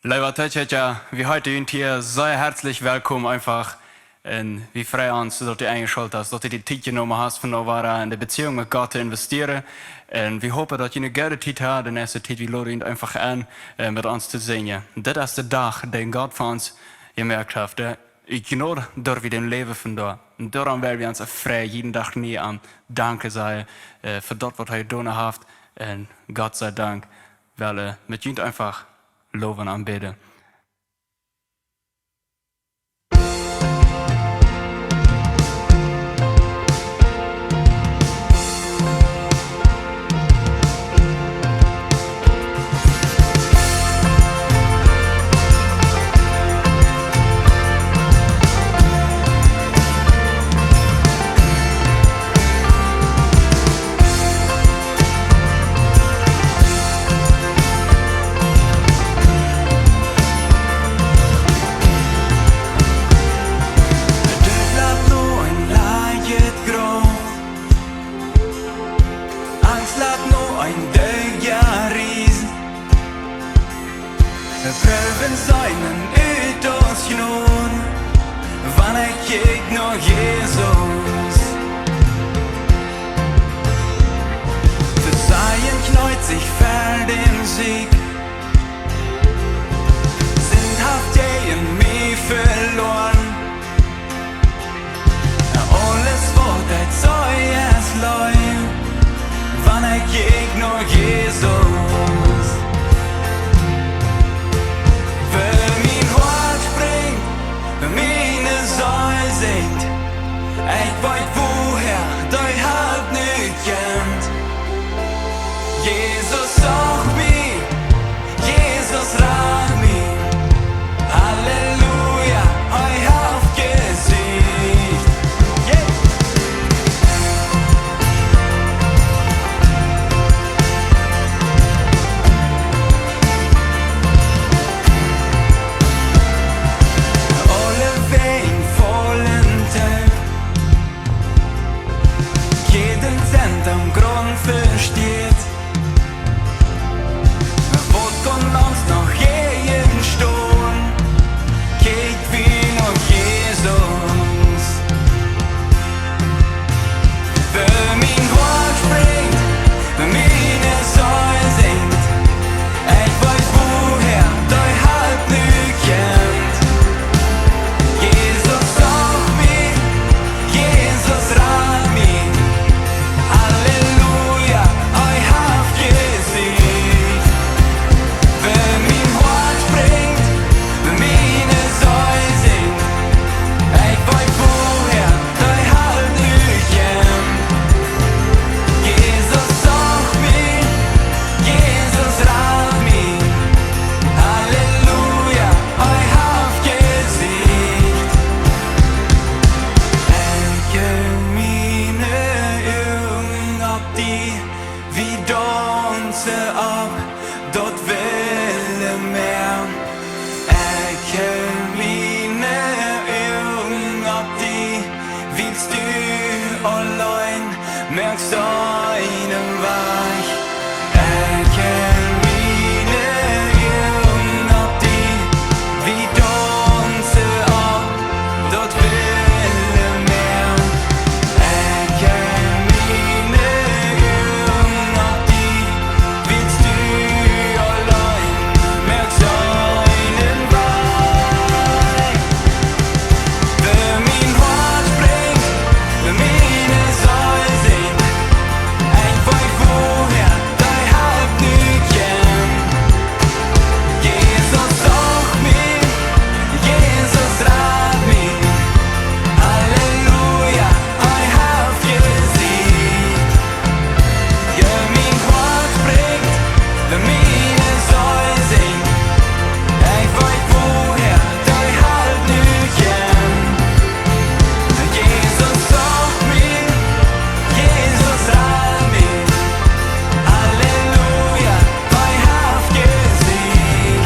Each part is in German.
Lieber Tetschetja, wir heute sind hier sehr herzlich willkommen einfach. Und wir freuen uns, dass du eingeschaltet hast, dass du die Zeit genommen hast, von Novara in die Beziehung mit Gott zu investieren. Und wir hoffen, dass ihr eine gute Zeit habt, und nächste Zeit, wir laden ihn einfach an, mit uns zu singen. Das ist der Tag, den Gott für uns gemerkt hat. Ich genau durch wir den Leben von da. Und darum werden wir uns frei jeden Tag nie an Danke sagen, für das, was er getan hat. Und Gott sei Dank, weil mit ihm einfach loven en bidden. Prøven seinen ut oss gnor Wann jeg når Jesus Für seien kneut sich ferden Sieg Sinnhaft je in mir verloren Alles wird et Zeues leu Wann jeg når Jesus Ik weet woher dein Hart nicht kennt. Jesus zag mich, Jesus rat mich. Halleluja, ich hab gesiegt. Yeah. Alle Wegen vollen Tag. Jeden Cent am Grund versteht Wo kann uns noch jeden Sturm Geht wie noch Jesus Für mein Wort springt Für meine Säule singt Ich weiß woher dein Halt nicht kennt Jesus sagt mir Jesus rat mir Halleluja, ich hab gesiegt. Wenn mein Wort springt, wenn meine Säule singt, ich weiß woher dein Halt nicht kennt. Jesus sagt mir, Jesus rat mir. Halleluja, ich hab gesiegt. Ich meine Augen ab die wie Donze ab, dort will mehr. Ich meine Augen ab die willst du allein, merkst du einen Weich. Ich meine Augen ab die wie Donze ab, dort will mehr. Ich meine Augen ab die willst du allein, merkst du einen Weich. Für mein Wort springt, für meine Säule singt, ich weiß woher dein Halt nicht kennt. Jesus sagt mir, Jesus rat mir. Halleluja, ich hab gesiegt. Ja, mein Wort springt, für meine Säule singt, ich weiß woher dein Halt nicht kennt. Jesus sagt mir, Jesus rat mir. Halleluja, ich hab gesiegt.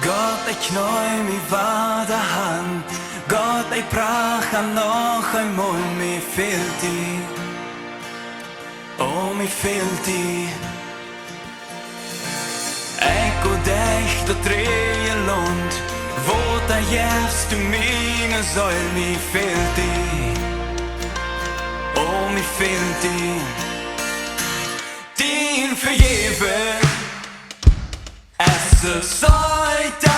Gott, ich knäu mi war der Hand. Gott, ich brach an noch einmal, mir fehlt die. Oh, mir fehlt die. Ich och dich, då tre långt. Våta gäst du mina soll, mir fehlt die. Oh, mir fehlt die. Din förgäve. Es ist heute,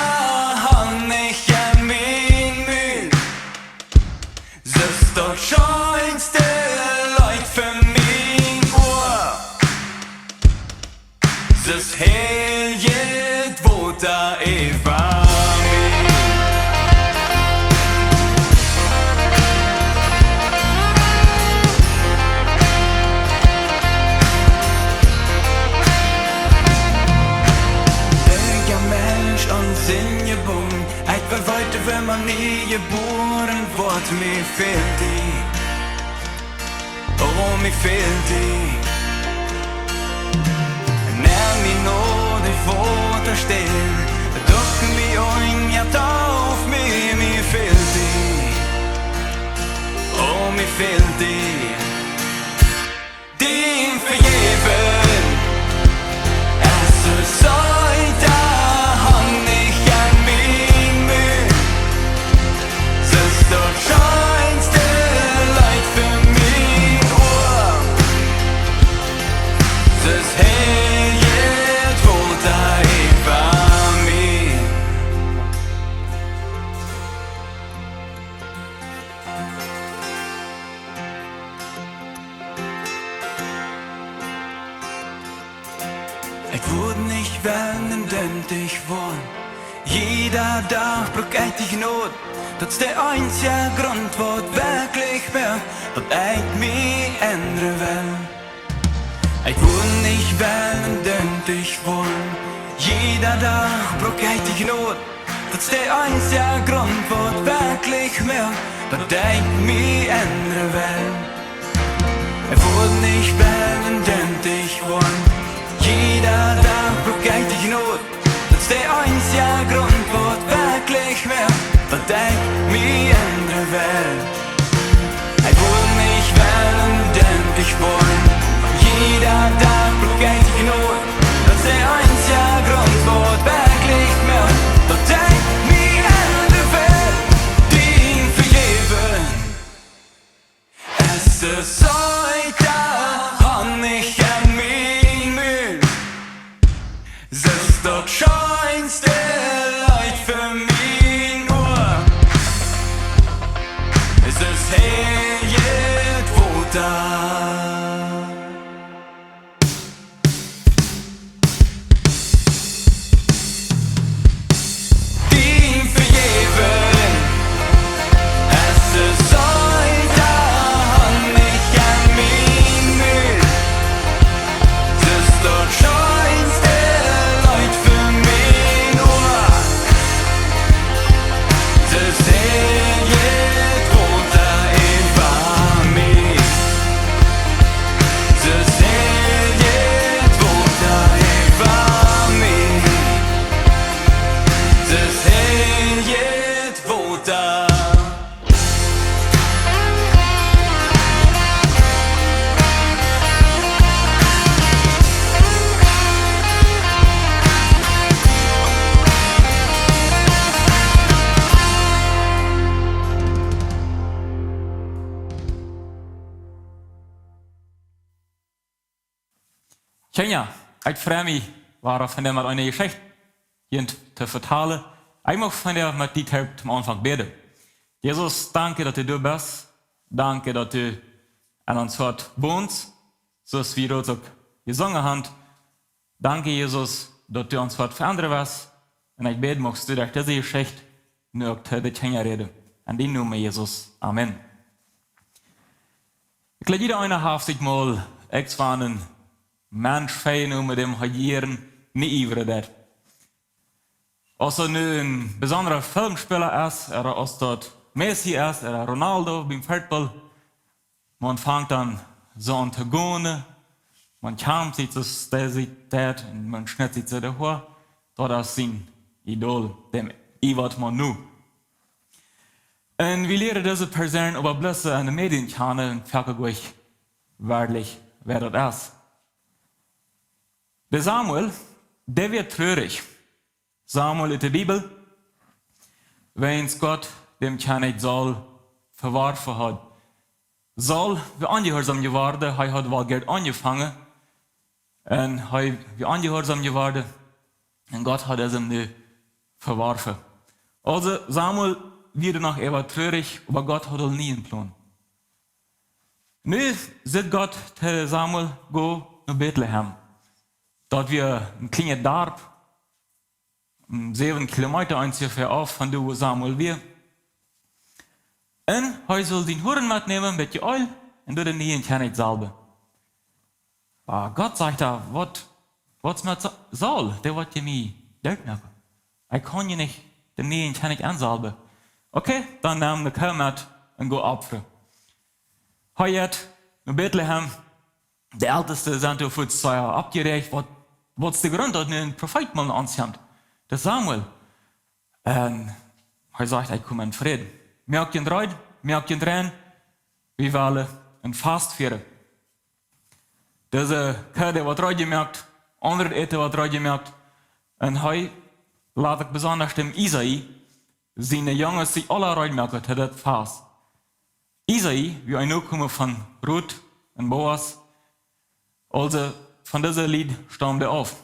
han ich an min Müll. Es dort scheinste Leid für min Ohr. Es helget, wo da Eva min. Ett var weiter, wenn man nie geboren wird, mir fehlt die. Oh, mir fehlt die. När min nåd i fåtar still, dock mi oin, jag tauf mir fehlt die. Oh, mir fehlt die. Din förgäven, es ist heute. Dort scheinst du Leid für min Ohr. Das helget, wo da Eva min. Ich wurde nicht werden, denn ich wohn. Jeder Tag braucht ich Not. Dat is de einzige grond wat wirklich mehr, dat ik mich ändern will. Ich will nicht wählen, denn ich will. Jeder Tag braucht ich Not. Dat is de einzige grond wat wirklich mehr, dat ik mich ändern will. Ich will nicht wählen, denn ich will. Jeder Tag braucht ich Not. Dat is de einzige grond wat wirklich mehr. Dat ik mich ändern will. Ich will nicht wählen, denn ich will. Jeder Tag braucht ich Not. Das ist der einzige Grund, wo wirklich mehr. Dat ik mich ändern will. Din vergeben. Es ist heute, han ich an min Müll. Es ist dort scheinste Leid für mich. Es helget, wo da. Din förgäven. Es ist heute, han ich an min Müll. Es ist dort scheinste Leid für min Ohr. Es helget, wo da Eva min. Es helget, wo da Eva min. Es helget, wo da. Tja, ik vraag me waarvan er maar een geschichte te vertalen. Ik mag van der met die tijd am Anfang beten. Jesus, danke, dass du bist. Danke, dass du an uns hart wohnst, so wie du auch gesungen hast. Danke, Jesus, dass du uns hart verändert hast. Und ich bete, magst du durch diese Geschichte nur auch die Tja reden. An den Namen Jesus. Amen. Ich glaube, jeder einer hat sich mal einen Mensch fein mit dem Hagieren nicht ivrig. Als er nu een besondere Filmspieler ist, oder als dort Messi ist, oder Ronaldo beim Fußball, man fängt dann so an zu gehen, man kämpft sich zur Stabilität und man schneidet sich zu der Haar, dort ist sein Idol, dem Iwat Manu. Und wir leren diese Person über Blöcke an den Medien kennen und fragen euch wahrlich, wer das ist. Der Samuel, der wird traurig. Samuel in der Bibel, wenn Gott dem Knecht Saul verworfen hat. Saul war angehorsam geworden, er hat wohl Geld angefangen und er war angehorsam geworden und Gott hat es ihm nicht verworfen. Also Samuel wird danach eher traurig, aber Gott hat ihn nie einen Plan. Nu sagt Gott zu Samuel, go nach Bethlehem. Dort wir ein kleiner Dorf, 7 Kilometer ungefähr auf von wo Samuel war. Und er soll den Huren mitnehmen, ein bisschen Öl, und durch den neuen Knecht salben. Aber Gott sagt da, was mit Saul? Der wird ja mir Geld machen. Ich kann ja nicht den neuen Knecht ansalben. Okay, dann nahm der Kerl mit und go opfern. Heute in Bethlehem, der Älteste sind auf uns abgereicht, was ist der Grund, dass ein Prophet mal anzieht? Der Samuel. Und er sagt, ich komme in Frieden. Merkt ihr Reut, merkt ihr Tränen, wir wollen ein Fast führen. Diese Kerl, der wird Reut gemerkt, andere Ete wird Reut gemerkt. Und heute laat ich besonders dem Isai, seine Jungs, die alle Reut merken, hat das Fast. Isai, wie ein Nachkomme von Ruth und Boas, also von diesem Lied stammt er auf.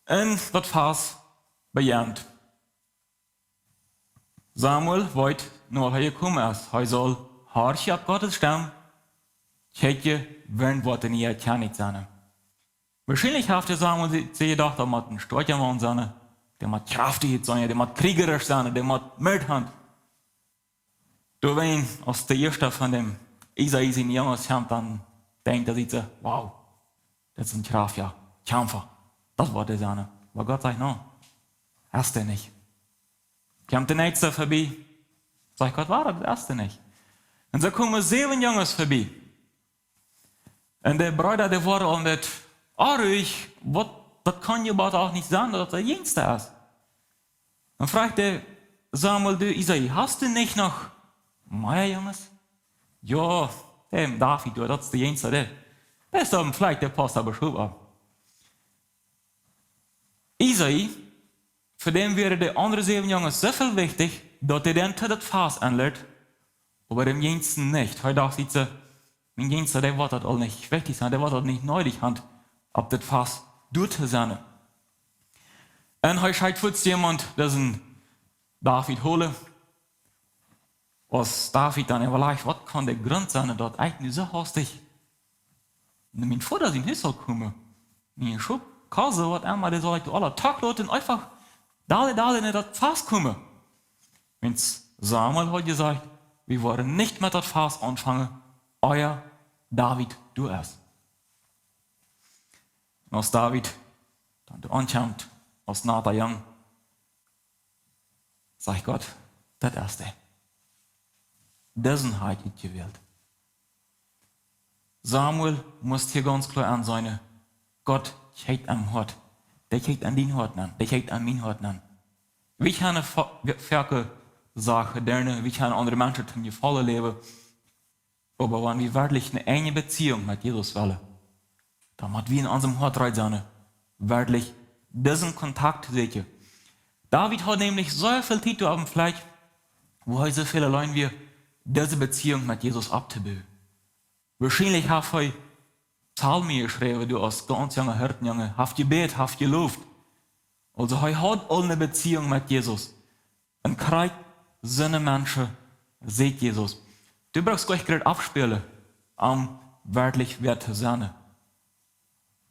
Und das Fast bejaht. Samuel wollte nur hergekommen ist. Er soll horchen auf Gottes Stimme, checken, wenn Worte nie erkannt sein. Wahrscheinlich hat der Samuel sich gedacht, der muss ein Storchermann sein, der muss kraftig sein, der muss kriegerisch sein, der muss Mildhand. Du, wenn aus der erste von dem Isai seinen Jungs kommt, dann denkt er sich so, wow, das ist ein Kraft, ja, Kämpfer. Das war der sein. Aber Gott sagt, no, hast du nicht. Kommt der Nächste vorbei, sagt Gott, war das erste nicht. Und so kommen 7 Jungs vorbei. Und der Bruder, der war auch nicht, ruhig, das kann ja aber auch nicht sein, dass der Jüngste ist. Dann fragt der Samuel, du Isai, hast du nicht noch mehr Jungs? Ja, dem David, das ist der Jüngste, der ist dann vielleicht, der passt aber schon ab. Isai, für den wäre der andere 7 Jungs so viel wichtig, dass er dann das Fass anlernt, aber dem Jüngsten nicht. Er dachte sich so, mein Jüngster, der wird das all nicht wichtig sein, der wird das nicht nötig haben, ob das Fass durchzusetzen. Und er schreit kurz jemand, das ein David holen. Was David dann überlegt, was kann der Grund sein, dass eigentlich so hastig mein Vater in Hüssel kommen. Mein Schub, Kase, was einmal, der soll aller Tag lauten, einfach da in das Fass kommen. Wenn Samuel hat gesagt, wir wollen nicht mit das Fass anfangen, euer David, du erst. Und als David dann ankommt, als Nathan Young, sagt Gott, das erste. Diesen hat ich gewählt. Samuel muss hier ganz klar an sein, Gott kijkt am Hort. Der kijkt an den Hort an, der kijkt an mein Hort an. Wie kann eine Ferke Sache derne, wie kann andere Menschen zum Gefallen leben, aber wenn wir wirklich eine enge Beziehung mit Jesus wollen, dann muss wir in unserem Hort rein sein, wirklich diesen Kontakt sichern. David hat nämlich so viel Titel auf dem Fleisch, wo er so viele Leute wir diese Beziehung mit Jesus abzubauen. Wahrscheinlich hat er Psalmen geschrieben, du als ganz junger Hirtenjunge, haft Gebet, haft gelobt. Also er hat alle eine Beziehung mit Jesus. Und kriegt seine Menschen, sieht Jesus. Du brauchst gleich gerade abspielen, wirklich wert zu sein.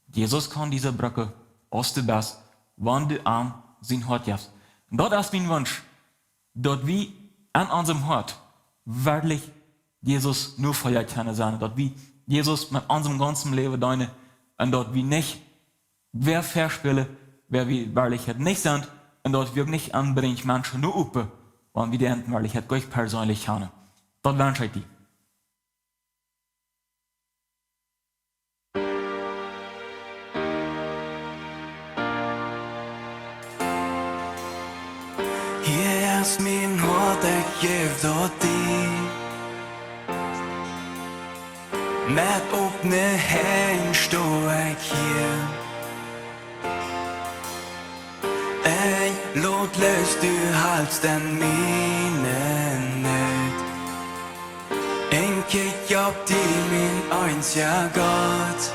Jesus kann diese Brücke aus der Best, wenn du sein Hort gibst. Und das ist mein Wunsch, dass wir an unserem Hort wirklich Jesus nur feiern können sein, dass wir Jesus mit unserem ganzen Leben deine und dass wir nicht wer verspielen, wer wir wirklich nicht sind und dass wir nicht anbringen Menschen nur uppe, wenn wir die wirklich gleich persönlich kennen. Das wünsche ich dir. is mijn hart, ik geef dat die. Met opne hand sto ik hier. Ik laat los, du halst den mine nød. En kijk op die min einzige Gott.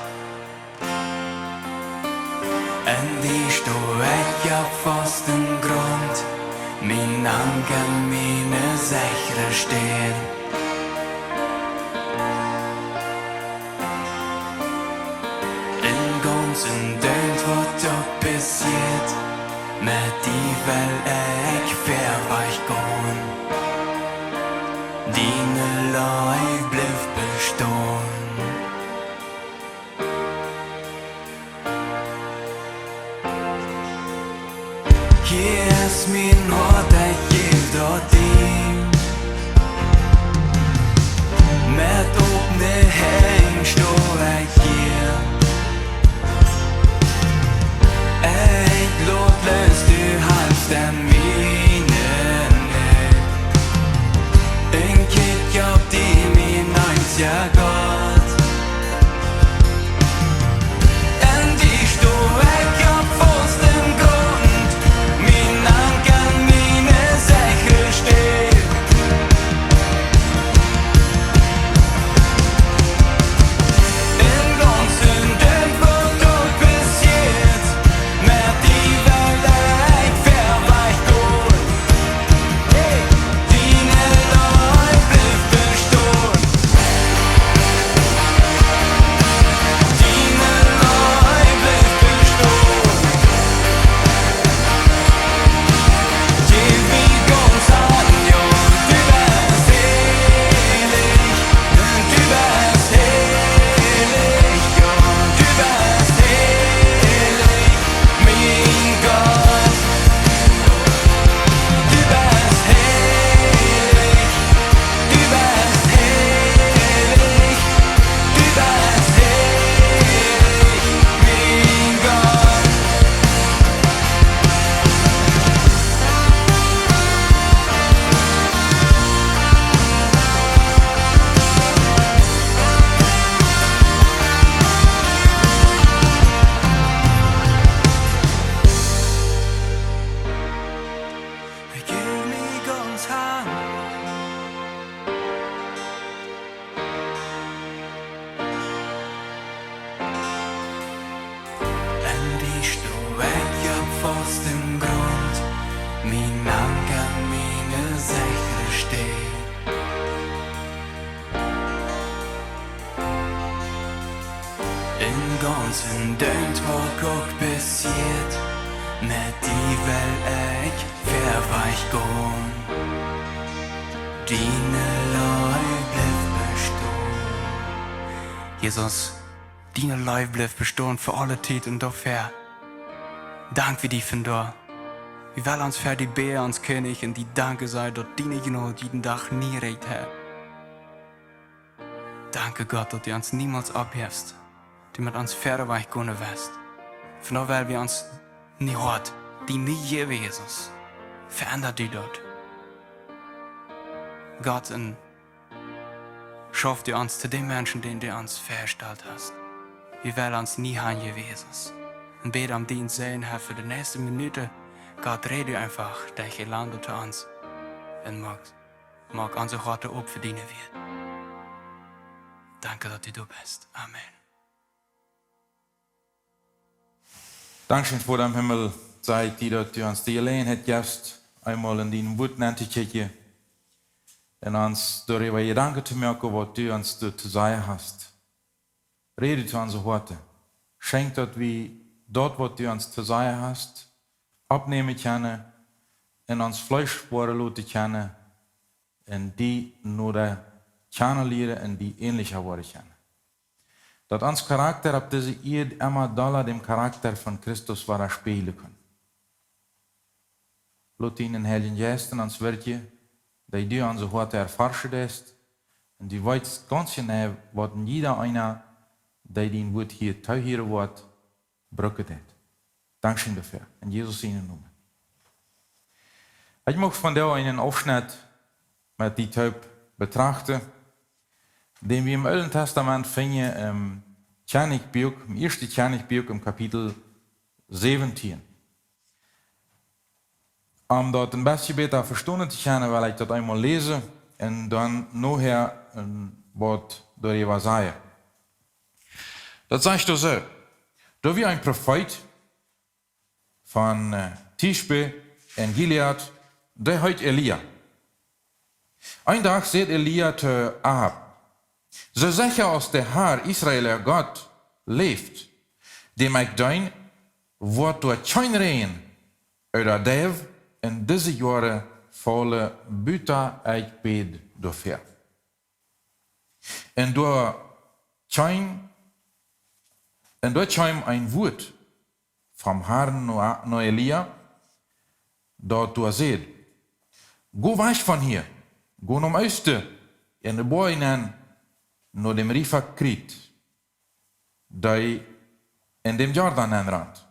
En die sto ik op vasten grond. Min anker, mine sichere steen. In ganzen døgn wordt ook passiert. Met die wil ik verweich gaan. Dine life blijft bestaan. Hier is mijn hart, ik geef dat die. Met opne hand sto ik hier. Ik laat los, du halst den mine nød. En kijk op die min einzige Gott. En die sto ik op vasten grond. Min anker, mine sichere steen. In ganzen døgn wordt ook passiert. Met die wil ik verweich gaan. Dine life blijft bestaan. Dine life blijft bestaan. Geef me ganz an, ja, du bist helig. Du bist helig, ja, du bist helig. Mein Gott. Du bist helig. Du bist helig. Du bist helig. Mein Gott. Ich geb mir ganz Hand. En die sto ik op vasten grond. Min anker, mine sichere steen. In ganzen døgn wordt ook passiert. Met die wil ik verweich gaan. Dine life blijft bestaan. Jesus, dine life blijft bestaan voor alle tijd en dafür. Dank wie die von da. Wir wollen uns für die Bär, uns König, und die Danke sei, dass dine Genot jeden Tag nie recht hat. Danke Gott, dass du uns niemals abhebst, die mit uns verweich gehen wirst. Von da, weil wir uns nie hört, die nie je Jesus. Verändert die dort. Gott, und schaff dir uns zu den Menschen, denen du uns verstellt hast. Wir wollen uns nie haben, Jesus. Und bete am Dienst sehen, Herr, für die nächste Minute. Gott, rede einfach, dass ihr Land unter uns. Und mag unsere Worte auch verdienen wird. Danke, dass du bist. Amen. Dankeschön vor dem Himmel, sei die, dass du uns die allein hat gibst, einmal in den Wut nannte Kirche. Und uns darüber Gedanken zu merken, was du uns zu sagen hast. Rede zu unseren Worten. Schenk, dass wir dort, was du uns zu sagen hast, abnehmen können, in uns Fleischsporen lassen können, und die nur kennenlernen und die ähnlicher werden können. Dat ons karakter op deze eerd immer doller dem Charakter von Christus widerspiegeln kann. Laat ihn in Heiligen Geist in ons werken, dat du onze Worte erforschen ist, und du weißt ganz genau, was jeder einer, der den Wort hier zuhören wird, braucht hat. Dankeschön dafür. In Jesus' Namen. Ich möchte von dir einen Aufschnitt mit die Taub betrachten, den wir im Alten Testament finden, im ersten Tjernigbuch im Kapitel 17. Dort ein bisschen besser verstanden zu können, weil ich das einmal lese und dann nachher ein Wort darüber sage. Das sagt er so. Da wie ein Prophet von Tischbe in Gilead, der heißt Elia. Ein Tag sagt Elia zu Ahab, so sicher als der Herr Israel Gott lebt, dem ich dein Wort durch kein Rehen oder Dev in diese Jahre volle Büter ich bed dafür. Und durch kein ein Wort vom Herrn no Elia, dort du seht, go weg von hier, go nach Osten, in de Boinen, no dem Rifa Krit, die in dem Jordan rand.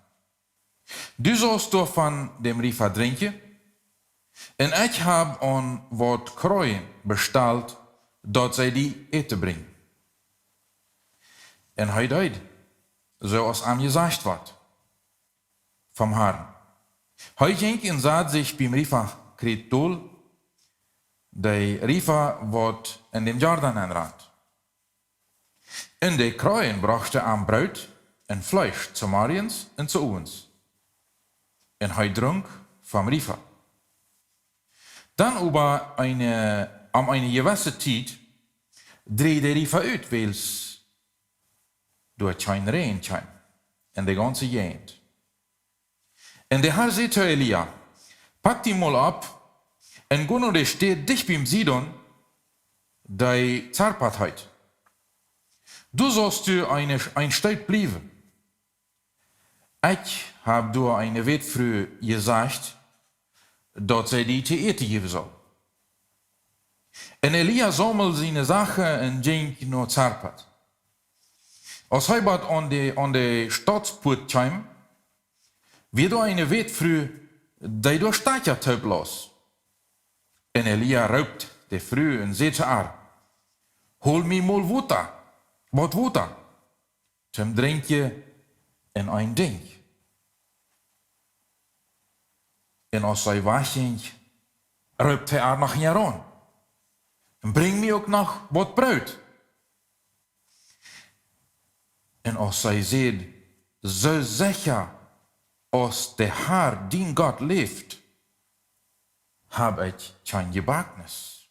Du sollst du von dem Rifa trinken, und ich habe an wat Kreuen bestellt, dat zij die eten brengen. En hij deed, zoals hem gezegd wordt, vom Herrn. Hij ging en zat zich beim Rifa Krit dol, de Rifa wat in dem Jordan rand. En de Kreuen brachte am Brot en Fleisch zu Mariens en zu uns. En hij dronk vom Rifa. Dann über eine gewisse Zeit drehte der Rifa uit, weil es durch kein Regen kam, in der ganze Gegend. Und der Herr sagte zu Elia, pack die mal ab und geh nach der Stadt dicht beim Sidon, die Zarpat hat. Du sollst du ein Stadt bleiben. Ich habe dir eine Welt früh gesagt, dat zij die te eten geven zal. En Elia sammelde zijn zaken en ging naar Zarpat. Als hij wat aan de stadspoort kwam, werd er een wet vrouw die door stadje tuip los. En Elia roept de vrouw en zei ze haar, hol me mal water, wat water, zum drinkje en een ding. En als zij wegging, roept hij haar nog een aan. En breng me ook nog wat brood. En als zij zei, zo zeker als de Herr, dien God leeft, heb ik geen gebaknis.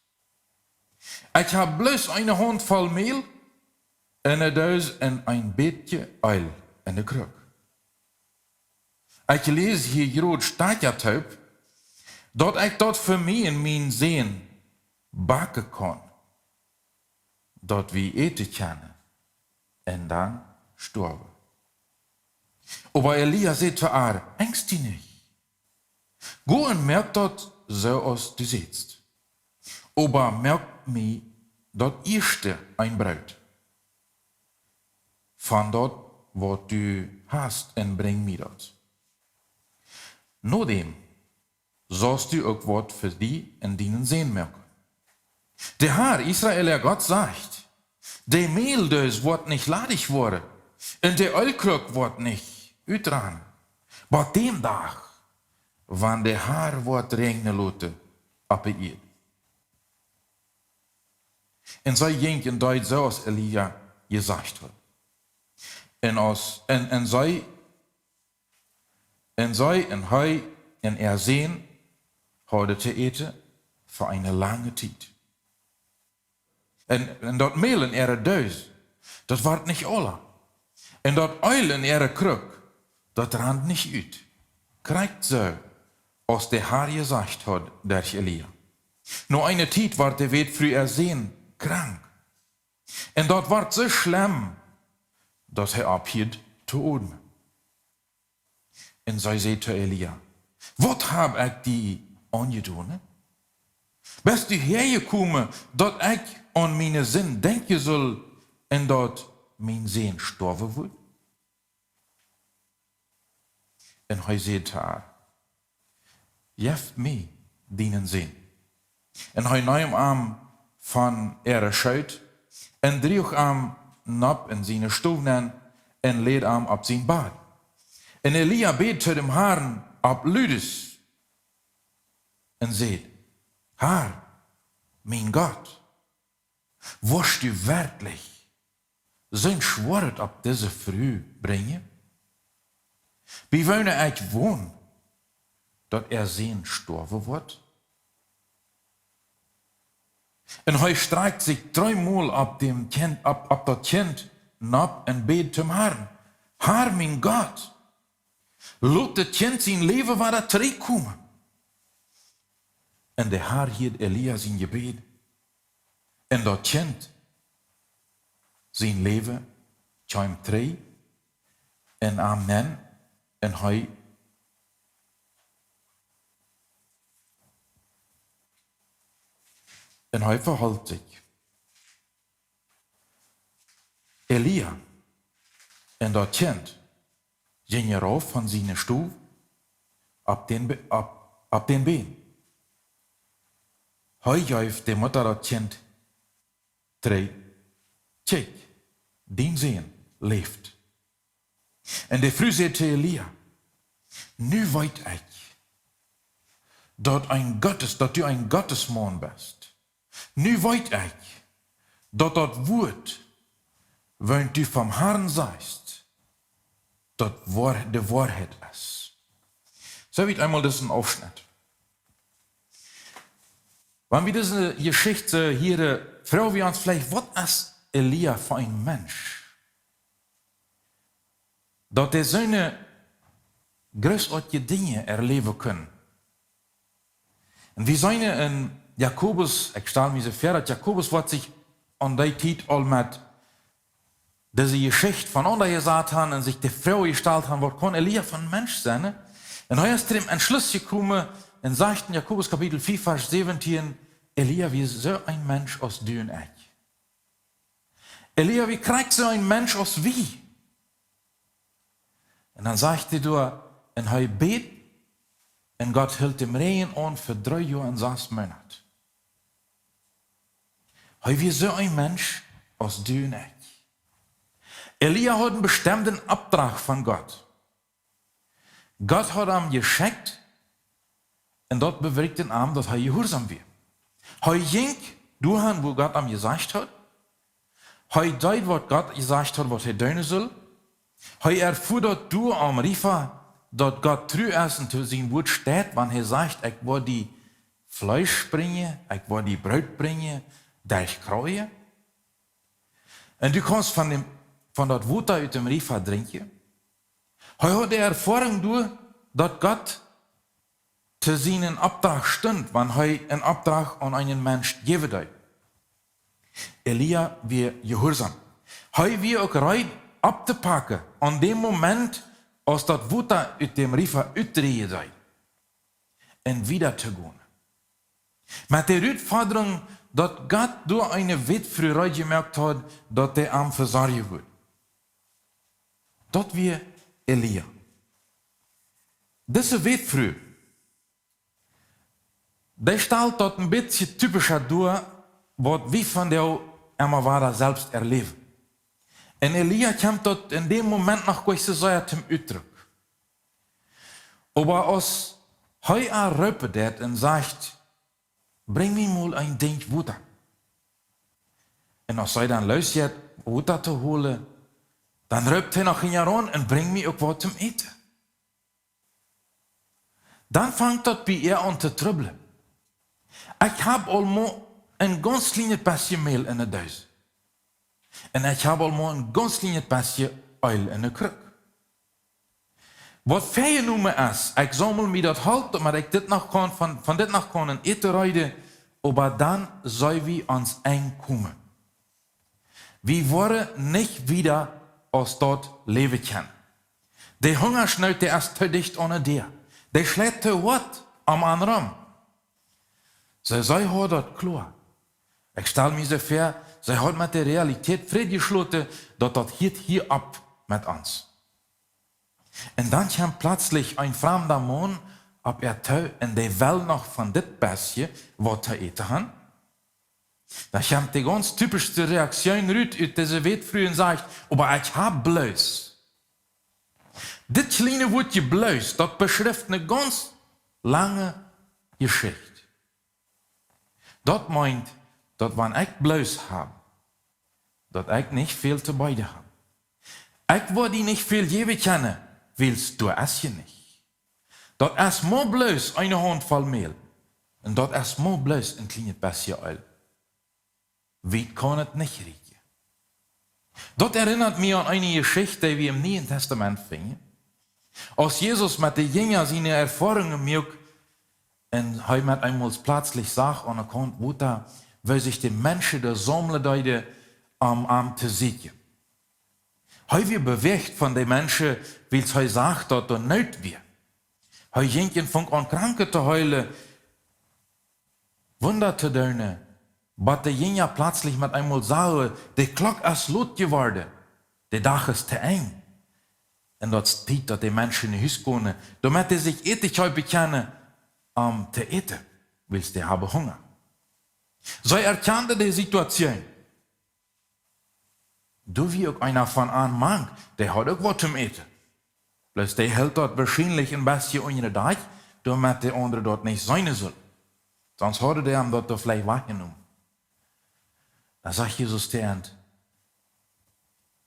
Ik heb bloos een handvol meel en een duis en een beetje oil in de kruk. Ik lees hier groot staatjatuip, dat ik dat voor mij en mijn zin bakken kan, dat we eten kunnen en dan sterven. Aber Elia sagt zu haar, ängst dich nicht. Go und merk dat so als du sitzt. Aber merk mir dat erste ein Brot. Von dat wat du hast en bring mir dat. Nodem sollst du auch wat für die in deinen Sehen merken. Der Herr, Israel, Gott sagt, der Mehldeus wird nicht ladig worden und der Ölkrug wird nicht uitran. Aber dem Tag, wann der Herr wird regnen lassen, ab ihr. Und zij ging en deed zoals Elia gezegd had. En zij en hij en er zien hadden te eten voor een lange tijd. En dat meel in ihre duis, dat wordt niet alle. En dat uil in ihre kruk, dat rand niet uit. Krijgt zo, als de Herr gezegd had durch Elia. Nur eine tijd wordt de weet früh erzien krank. En dat wordt zo schlimm, dat hij abhielt te ademen. En zij zei te Elia, wat heb ik die aangedaan? Bist du hergekommen, dat ik aan mijn zin denken zal en dat mijn zin sterven wordt? En hij zei te haar, geef mij dienen zien. En hij nam hem van schuit en droeg hem nap in zijn stoelen en leed hem op zijn bad. En Elia beet tot dem Herrn op ludes en zei, Herr, mein Gott, wirst du wirklich zijn Schwert op deze Früh brengen? Wie wollen ich wohnen, dat zijn sterven wordt? En hij streikt zich 3 Mal op dat kind nap en beet zum Herrn. Herr, mein Gott, laat het kind zijn leven weer terugkomen. En de Herr hield Elia zijn gebed. En dat kind zijn leven kwam terug. En amen. En hij verhoudt zich. Elia en dat kind ging eraf van zijn stoel op den been. Hij gaf de moeder dat kind terug. Kijk, die zin leeft. En de vrouw zei tegen Elia, nu weet ik dat du een Gottesman bist. Nu weet ik dat woord, wanneer du vom Herrn seist, dat de Wahrheit ist. So wird einmal diesen Aufschnitt. Wenn wir diese Geschichte hier, fragen wir uns vielleicht, was ist Elia für ein Mensch? Dat er zo'n großartige Dinge erleben können. Und wir zijn in Jakobus, ik stel me zo voor dat Jakobus wat zich aan die tijd al met deze Geschichte van onder gezet haben en zich de vrouw gesteld haben, wat kan Elia van Mensch zijn? En hij is er im Entschluss gekommen in 6. Jakobus Kapitel 4, Vers 17, Elia, wie so ein Mensch als du und ich. Elia, wie kriegt so ein Mensch als wie? En dan zegt hij door, en hij beet, en God hield hem regen aan voor 3 jaar en 6 maanden. Hij was zo een mens als du en ik. Elia had een bestimmte opdracht van God. God had hem geschickt, en dat bewerkte hem dat hij gehoorzaam werd. Hij ging doorgaan wo God hem gezegd had. Hij deed wat God gezegd had, wat hij doen zou. Hij erfuhr dat door am Rifa, dat God trouw is en te zijn woord staat, wanneer hij zegt, ik wil die vlees brengen, ik wil die brood brengen, durch kruien. En du kannst van dat woord uit dem Rifa drinken. Hij had de ervaring door dat God te zijn opdracht stond, wanneer hij een opdracht aan een mens geven deed. Elia weer gehoorzaam. Hij weer ook rijdt op te pakken aan dem Moment, als dat water uit dem Rifa uitdrehen sei. En wieder te gaan. Met de uitvordering dat God door een wetfrüherij gemerkt had, dat hij hem verzorgen wordt. Dat weer Elia. Deze wetfrüher, die stelt dat een beetje typischer door, wat wie van jou immer ware selbst erleven. En Elia komt tot in dem Moment nog kwestie zei zum Uitdruck. Aber als hij roepen deed en zegt, breng me mal een ding water. En als hij dan luistert, water te holen, dan roept hij nog een jaar aan en breng me ook wat te eten. Dan vangt dat bij aan te trubbelen. Ik heb allemaal een ganz kleine pasje meel in het huis. En ik heb allemaal een ganz kleine pasje oil in de kruk. Wat veel noemen is, ik sammel me dat halt, maar ik dit nog kan, van dit nog kan eten rijden, maar dan zou we ons einkomen. We worden niet wieder aus dat leven kan. De hongersnood die is te dicht aan de. De schlägt te wat am anderen. Zij hoort dat klaar. Ik stel me zo voor, zij had met de realiteit vredesloten dat dat hier op met ons. En dan kwam plötzlich ein fremder Mann ob en die wel nog van dit bestje wat te eten han. Dan komt die ganz typischste Reaktion uit deze weetvrou en zegt, aber ich hab bloß. Dit kleine woordje bloß, dat beschrijft een ganz lange Geschichte. Dat meint, dat wanneer ik bloß heb, dat ik niet veel te beide heb. Ik wil die niet veel geven kennen, willst du es je niet. Dat is maar bloß een handvol meel. En dat is maar bloß een klein beetje oil. Wie kan het niet riechen? Dat erinnert mich an eine Geschichte, die wir im Neuen Testament finden. Als Jesus mit den Jüngern seine Erfahrungen macht, und er mit einmal plötzlich sagt, an der Kant, wo da, weil sich die Menschen da sammeln, da am zu sitzen. Er wird bewegt von den Menschen, weil er sagt, dass er nicht wird. Er jenken fängt an, Kranke zu heulen, Wunder zu tun. Aber die Jünger plötzlich mit einmal sagen, die Glock ist laut geworden, der Tag ist zu eng. Und das Zeit, dass die Menschen in die Haus kommen, damit sie sich ethisch bekennen, zu eten, weil sie haben Hunger. So erkannte die Situation. Du wie auch einer von einem Mann, der hat auch was zum Eten. Bloß der hält dort wahrscheinlich ein bisschen unter den Deich, damit der andere dort nicht sein soll. Sonst hätte der ihm dort vielleicht weggenommen. Da sagt Jesus der End,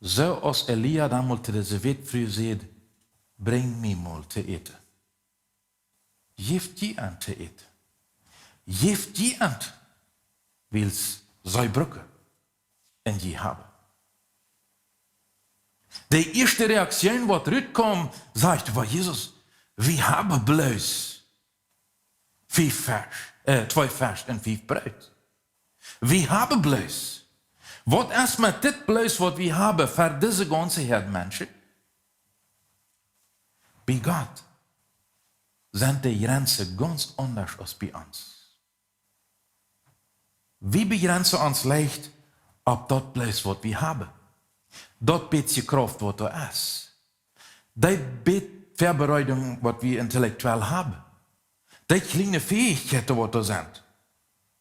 so als Elia damals zu dieser Weetvrou sagt, bring mir mal zu eten. Geeft je aan te eten. Geeft je aan, wils zij brücken en je hebben. De eerste reactie wat uitkwam, zegt, waar Jesus, we hebben bloß 2 vers en 5 brood. We hebben bloß. Wat is met dit bloß wat we hebben voor deze ganze herd mensen? Bij God sind die Grenzen ganz anders als bei uns. Wir begrenzen uns leicht auf das bloß, was wir haben. Das bisschen Kraft, was da ist. Die Vorbereitung, was wir intellektuell haben. Die kleine Fähigkeiten, was da sind.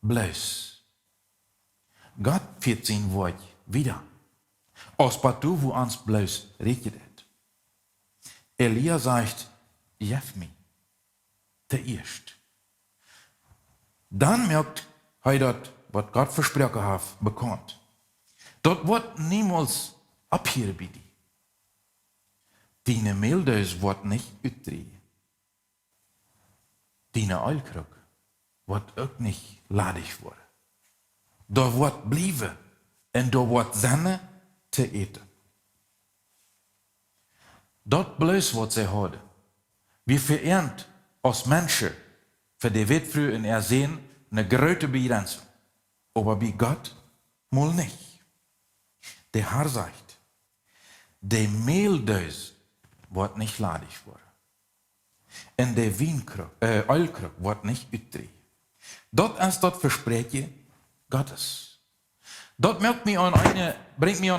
Bloß. Gott führt sein Wort wieder. Als partout, wo uns bloß regnet. Elia sagt, gib mir. Erst. Dann merkt er das, was Gott versprochen hat, bekommt. Das wird niemals abhören bei dir. Deine Milde wird nicht uitdrehen. Deine Eulkrug wird auch nicht ladig werden. Da wird bleiben und da wird sein zu eten. Das bloß, was sie haben. Wir verehrt als Menschen für die Weetvrou in sehen eine große Begrenzung. Aber bei Gott mal nicht. Der Herr sagt, der Mehldeus wird nicht ladig werden. Und der Eulkrug wird nicht uitdrehen. Das ist das Versprechen Gottes. Das bringt mich an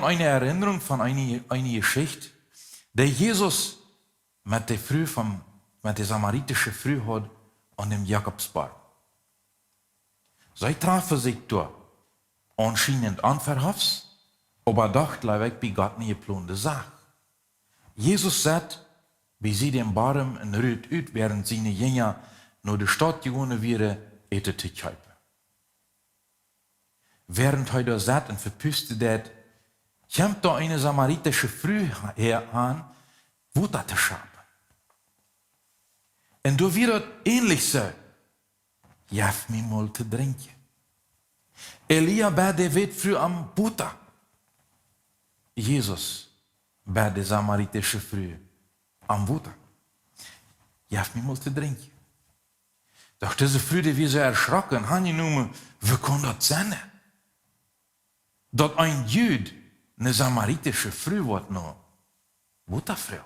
eine Erinnerung von einer Geschichte, die Jesus mit der samaritischen Frau hat an dem Jakobsberg. Sie trafen sich dort, anscheinend unverhofft, aber doch gleich bei Gott nie geplante Sache. Jesus sagt, wie sie den Baum in Rüd ut, während seine Jünger nur die Stadt gewonnen wären, ete zu kaufen. Während er da satt und verpüstet hat, kommt da eine samaritische Frau heran, Wasser zu schaffen. Und du wird ähnlich so, gib mir mal zu trinken. Elia bei der Weetvrou am Wasser. Jesus bei der samaritische Frau am Wasser. Gib mir mal zu trinken. Doch diese Frau, die wir so erschrocken, haben genommen, wie kann das sein? Dass ein Jude eine samaritische Frau wird noch Wasserfrau.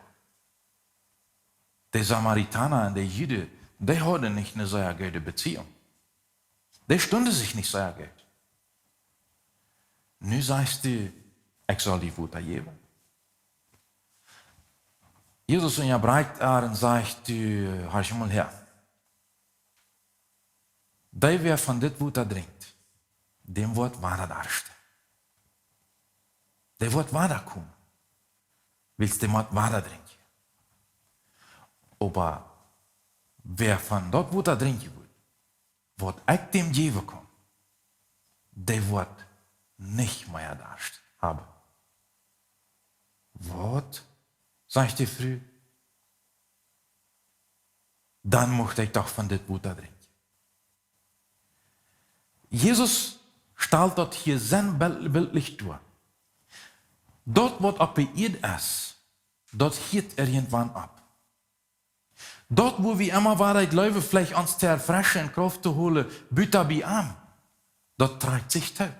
Die Samaritaner und die Juden, die hatten nicht eine sehr gute Beziehung. Die stunden sich nicht sehr gut. Nu sagst du, ich soll die Wasser geben. Jesus unterbreitet und sagt, du, hör mal her. der wer von dit Water trinkt, dem wird Wasser darstellen. Der wird Wasser kommen. Willst du mal Wasser trinken? Aber wer von dort Water trinken will, wird ich dem geben kommen, der wird nicht mehr darstellen haben. Was? Sagt die früh? Dann möchte ich doch von dit Water trinken. Jesus stellt dort hier sein bildlich durch. Dort, wo appelliert ist, dort hielt irgendwann ab. Dort, wo wir immer wieder glauben, vielleicht uns zu erfrischen und Kraft zu holen, bitte bei ihm, dort trägt sich zu.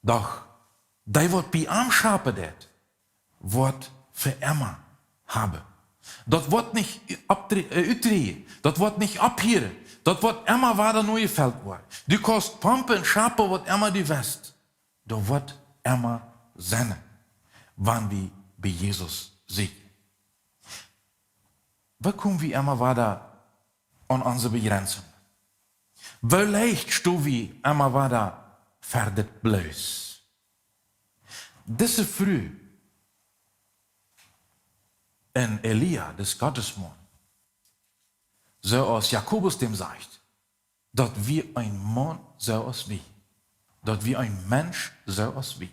Doch, der wird bei ihm schaffen, wird für immer haben. Dort wird nicht uitdrehen, dort wird nicht abhören, dort wird immer wieder neue Feld worden. Du kannst pumpen und schapen, wird immer die West. Da wird immer sein, wann wir bei Jesus sind. Wo kommen wir immer wieder an unsere Begrenzung? Wo leicht stehen wir immer wieder verdet bloß? Diese Früh in Elia, des Gottesmann, so als Jakobus dem sagt, dass wir ein Mann so als wie, dass wir ein Mensch so als wie.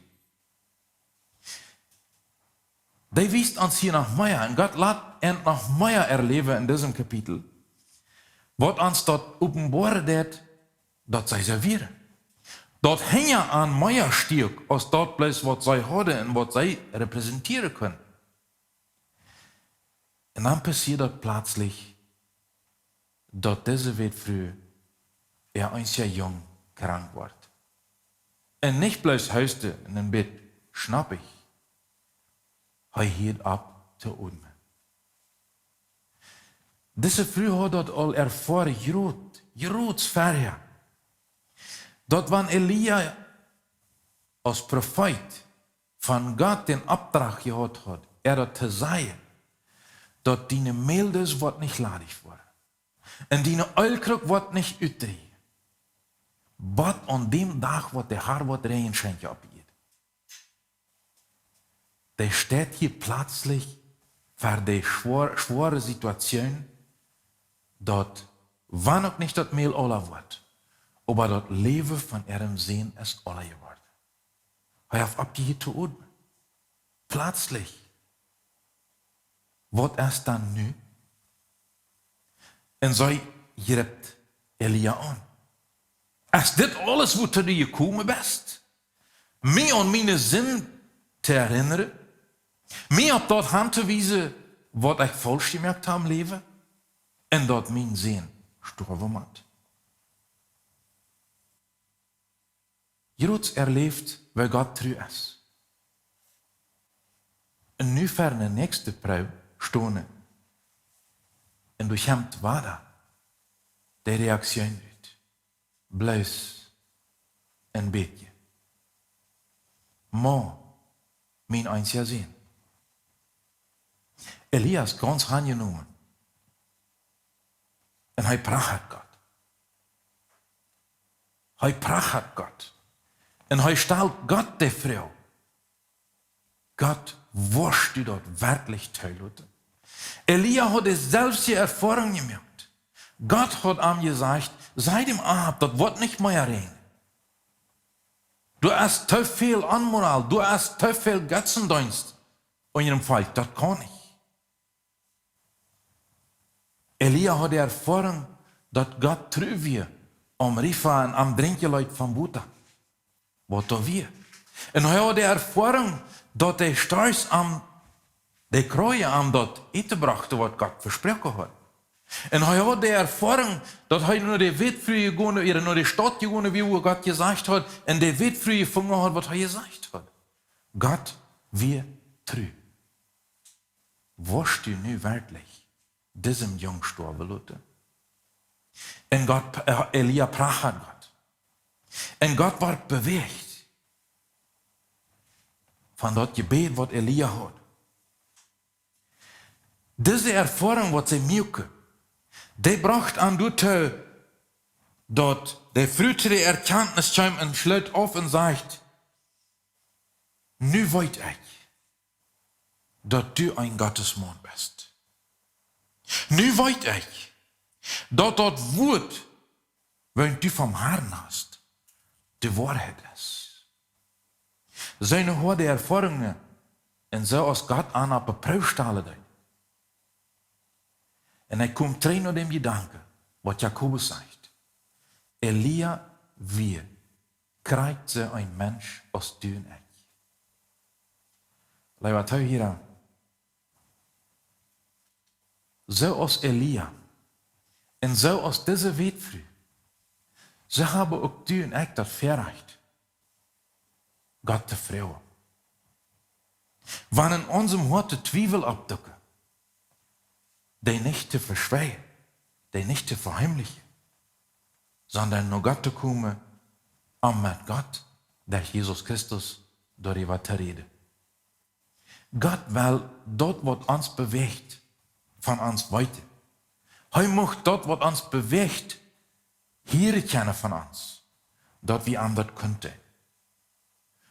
Der wies uns hier noch mehr, und Gott lässt noch mehr erleben in diesem Kapitel, was uns dort offenbart, dass sie servieren. Dort hängen an mehr Stück, als dort bloß, was sie haben und was sie repräsentieren können. Und dann passiert das plötzlich, dass diese Welt früh ein Jahr jung krank wird. Und nicht bloß höchste in dem Bett schnappig, er hielt ab zu atmen. Diese Früh hat dort all erfahren, Jerots vorher. Dort, wann Elia als Prophet von Gott den Auftrag gehabt hat, dort zu sagen, dass deine Mildes wird nicht ladig worden. Und deine Ölkrug wird nicht uitdrehen. Aber an dem Tag wird der Herr wird Regenschenke abgeben. Der steht hier plötzlich vor der schwere Situation, dass, wann auch nicht das Mehl aller wird, aber das Leben von ihrem Sehen ist aller geworden. Er hat abgehört zu atmen. Plötzlich. Was ist dann nu? Und so greift Elia an. Ist das alles, wo du dir gekommen bist? Mir an meine Sinn zu erinnern? Mir auf dort hinzuweisen, was ich falsch gemerkt habe im Leben? Und dort mein Sinn gestorben hat. Jerots erlebt, weil Gott treu ist. Und nu für de nächste Probe stehen. Und durch hem war da die Reaktion uit. Bloß ein beetje. Maar mijn einziger Sinn. Elias ganz angenommen. Und hij prachert Gott. Hij prachert Gott. Und hij stellt Gott die Frau. Gott, wirst du dort wirklich teilhaben? Elia hat es selbst die Erfahrung gemacht. Gott hat ihm gesagt, sei dem ab, das wird nicht mehr regnen. Du hast zu viel Unmoral, du hast zu viel Götzendienst in ihrem Volk, das kann nicht. Elia hat die Erfahrung, dass Gott treu wird, Rifa und am Drinkeleut von Buddha. Was da wir. Und er hat die Erfahrung, dass der Stolz am die Kreue am dort eten brachte, was Gott versprochen hat. Und er hat die Erfahrung, dass er nur die Witfrühe gegangen, oder nur die Stadt gegangen, wie Gott gesagt hat, und die Witfrühe gefunden hat, was er gesagt hat. Gott wird treu. Wirst du nu wirklich diesem Jungen sterben lassen? Und Gott, Elia prachert Gott. Und Gott war bewegt von dort Gebet, was Elia hat. Diese Erfahrung, was sie merken, die bracht an dazu, Dort der Früchte der Erkenntnis kommt und schlägt auf und sagt, nu weet ich, dass du ein Gottesmann bist. Nu weet ich, dass dort Wort, wenn du vom Herrn hast, die Wahrheit ist. Seine hohe Erfahrungen und so als Gott an op een proef stellen. En hij komt terug naar dem Gedanke, wat Jakobus sagt. Elia, wie krijgt so ein Mensch als du und ich? Leid wat hier. So als Elia en so als diese Witwe, so haben auch du und ich das Verrecht, Gott zu vertrauen. Wann in unserem Hort de Zweifel abducken, die nicht zu verschweigen, die nicht zu verheimlichen, sondern nur Gott zu kommen, um mit Gott, der Jesus Christus, darüber zu reden. Gott will dort, was uns bewegt, von uns weiter. Er möchte dort, was uns bewegt, hier kennen von uns, dort wie an das könnte.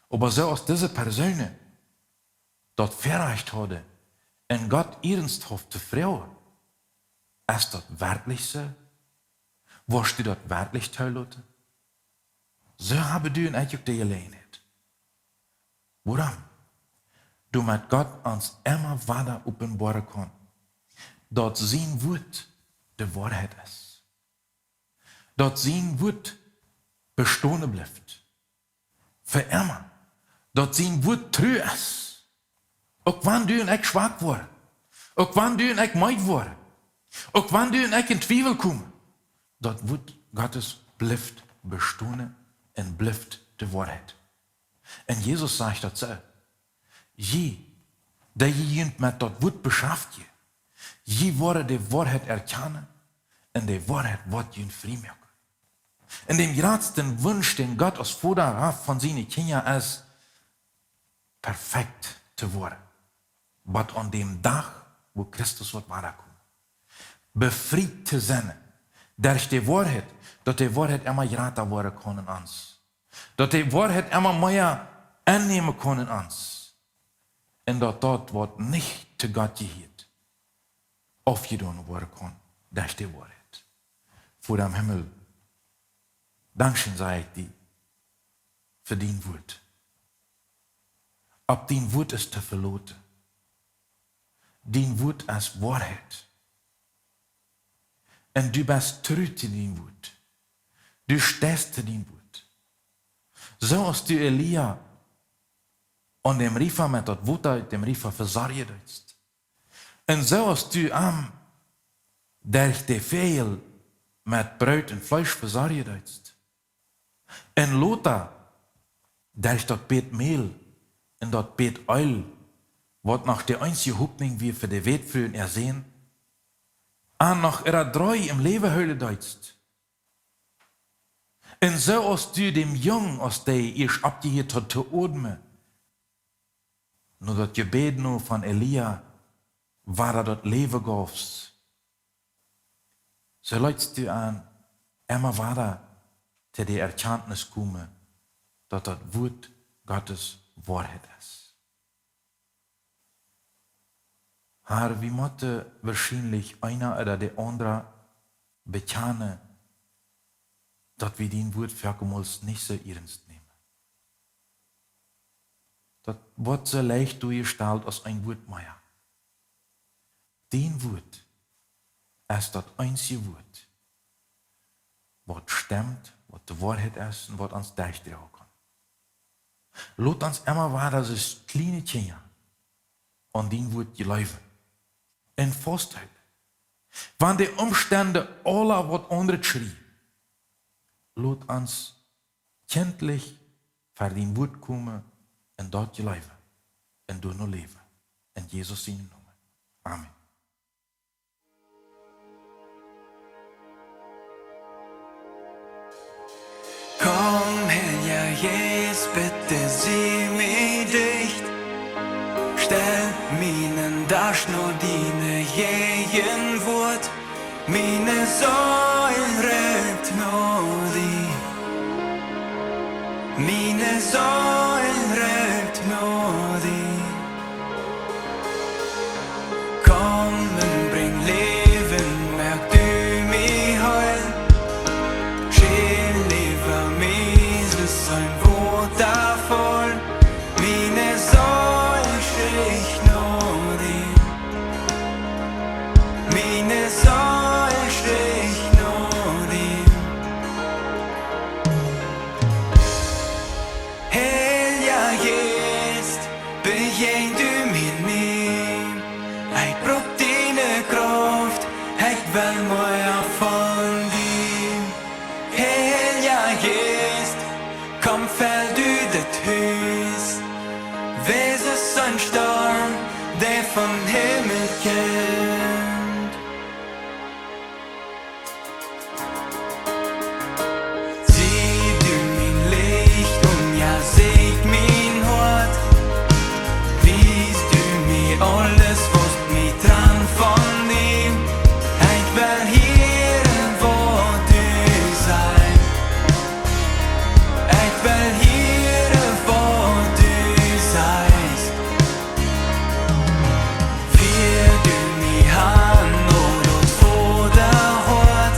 Aber so als diese Person dort verreicht hatte, en Gott ernsthaft zu fragen, ist das wirklich so? Wirst du das wirklich teilen? So haben du und ich auch die Gelegenheit. Warum? Du mit Gott uns immer weiter offenbaren kann, dort sein Wort die Wahrheit ist. Dort sein Wort bestehen bleibt. Für immer. Dort sein Wort treu ist. Auch wenn du und ich schwach waren. Auch wenn du und ich meid waren. Auch wenn du und ich in Zweifel kommen. Dort Wort Gottes bleibt bestehen und bleibt die Wahrheit. Und Jesus sagt dazu, je, der je mit dort Wort beschafft, je wurde die Wahrheit erkennen und die Wahrheit wird je frei machen. In dem letzten Wunsch, den Gott als Vater hat von seinen Kindern ist, perfekt zu werden. Aber an dem Tag, wo Christus wird weiterkommen, befreit zu sein, durch die Wahrheit, dass die Wahrheit immer geraten werden kann in uns. Dass die Wahrheit immer mehr annehmen kann in uns. Und dass dort wird nicht zu Gott gehört, aufgetan werden kann durch die Wahrheit. Vor dem Himmel, Dankeschön sage ich dir für dein Wort. Ob dein Wort ist zu verloten. Dein Wort ist Wahrheit. Und du bist treu zu dein Wort. Du stehst zu dein Wort. So als du Elia an dem Riefer mit dat Water, dem Riefer versargen hast. Und so als du durch die Fehl mit Brot und Fleisch versargen hast. Und Lothar, durch das Beet Mehl und das Beet Öl, wird nach der einzige Hoffnung wie für die Wetfrühen ersehen, an nach ihrer Drei im Leben heulen deutst. Und so als du dem Jungen, aus der ich abgehört hat, zu atmen, nur das Gebet nur von Elia, war das Leben gabst. So leidst du an, immer weiter zu der Erkenntnis kommen, dass das Wort Gottes Wahrheit ist. Herr, wie möchte wahrscheinlich einer oder der andere bekennen, dass wir den Wort für uns nicht so ernst nehmen. Das wird so leicht durchgestellt als ein Wort mehr. Den Wort ist das einzige Wort, was stimmt, was die Wahrheit ist und was uns durchdrehen kann. Lass uns immer weiter das kleine Kinder an den Wort glauben und festhalten. Wenn die Umstände alle was anderes schreien, lass uns kindlich für den Wort kommen und dort glauben und dort nur leben. In Jesus seinen Namen. Amen. Komm her, ja, Jesus, bitte sieh mich dicht. Stell meinen Dasch nur deine Gegenwart, meine Säule regt noch sällrökt nådig. Kom und bring Leben, merk du mich heil. Schön leben mich, das ein wundervoll. Meine Säule schricht nådig. Meine Säule schricht nådig. Helja jest, begäng du min min. Jeg bruk dine kraft, jeg vil mig von din. Helja jest, kom fäll du det hus. Wäse ein Storm, der vom Himmel kennt. Sieh du mein Licht und ja seht mein Hort. Wies du mir alles, was mich dran von ihm. Ich will hier, wo du sei. Ich will hier, wo du seist. Vier du mich an und vor der Hort.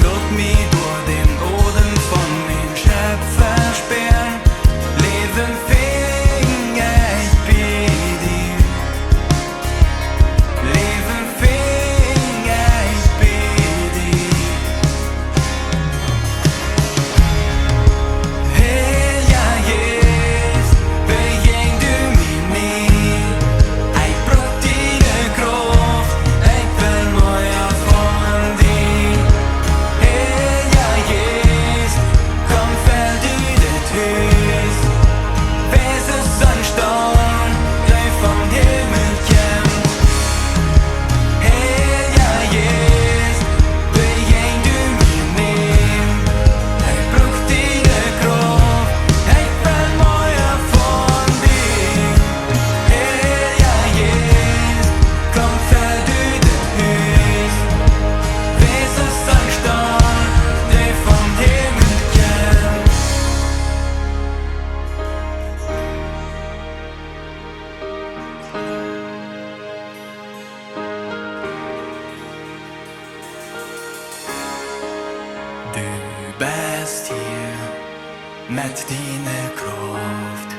Lot mich durch den Odem von mein Schöpfer sperren. Leben fing ich bei dir. Leben fing ich bei dir. Helja jest, begäng du mich nicht. Ich bruk dine Kraft, ich will mehr von dir. Helja jest, kom fäll du det hus. Wäse ein Storm, der vom Himmel kämmt. Helja jest, begäng du mich nicht. Ich bruk dine Kraft, ich will mehr von dir. Helja jest, kom fäll du det hus. Wäse ein Storm, der vom Himmel kämmt. Du bist hier mit deiner Kraft.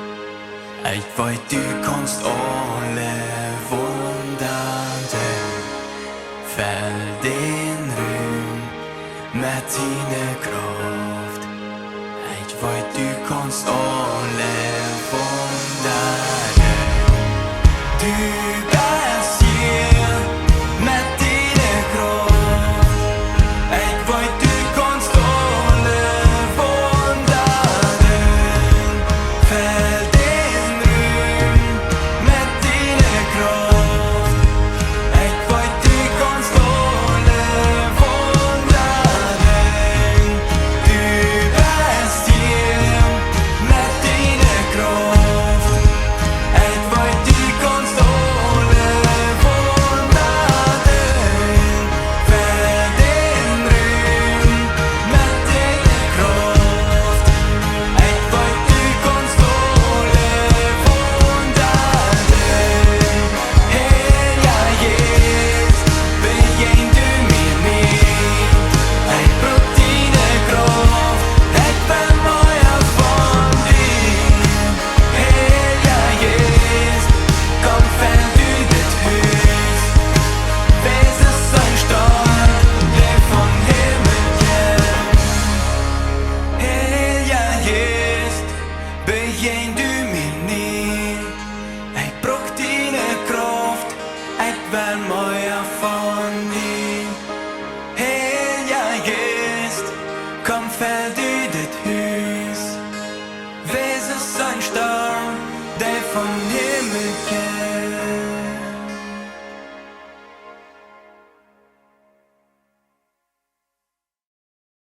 Ich weiß, du kannst alle Wunder tun. Fäll den Ruhm mit deiner Kraft. Ich weiß, du kannst alle Wunder tun. Du